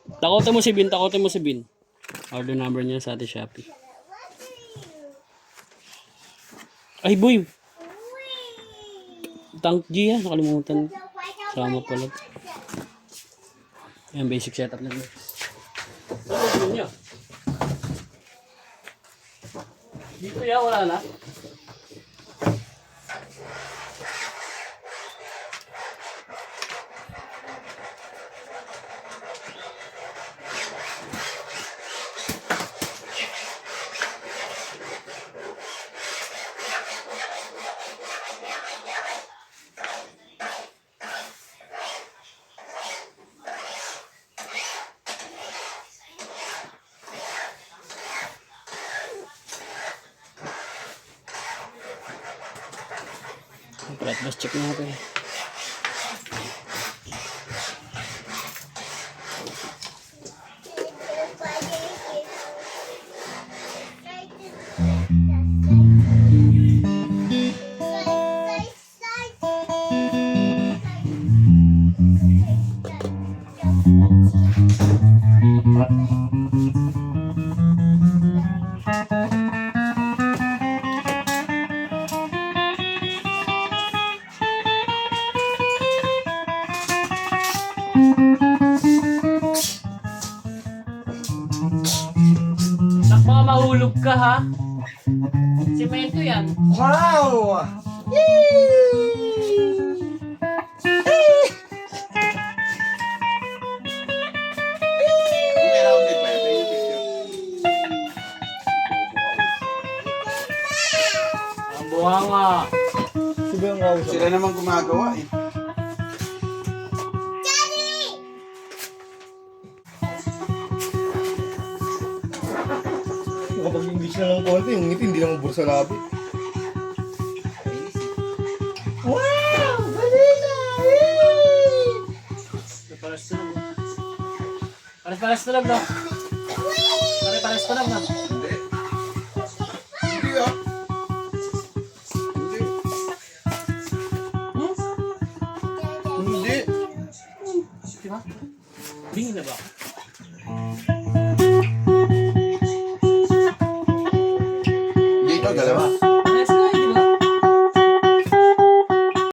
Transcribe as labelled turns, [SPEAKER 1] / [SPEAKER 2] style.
[SPEAKER 1] Takotin mo si Bin, takotin mo si Bin. Order number niya sa ating Shopee. Ay, boy! Tank G ha, nakalimutan. Sama pala. Yan, basic setup na. Ano niya? Dito ya, wala na. Let's check natin. Baka mahulog ka ha. Semento yan.
[SPEAKER 2] Wow!
[SPEAKER 1] Ang buhanga.
[SPEAKER 2] Sila naman gumagawa eh.
[SPEAKER 3] Kapag English na lang konti, yung ngiti hindi naman bursa labi. Wow! Balina!
[SPEAKER 1] Pares tulog. Pares tulog no? Pares tulog no?
[SPEAKER 2] Hindi. Hindi ah. Hindi.
[SPEAKER 1] Di ba? Bingin na ba?
[SPEAKER 2] Dito, dalawa.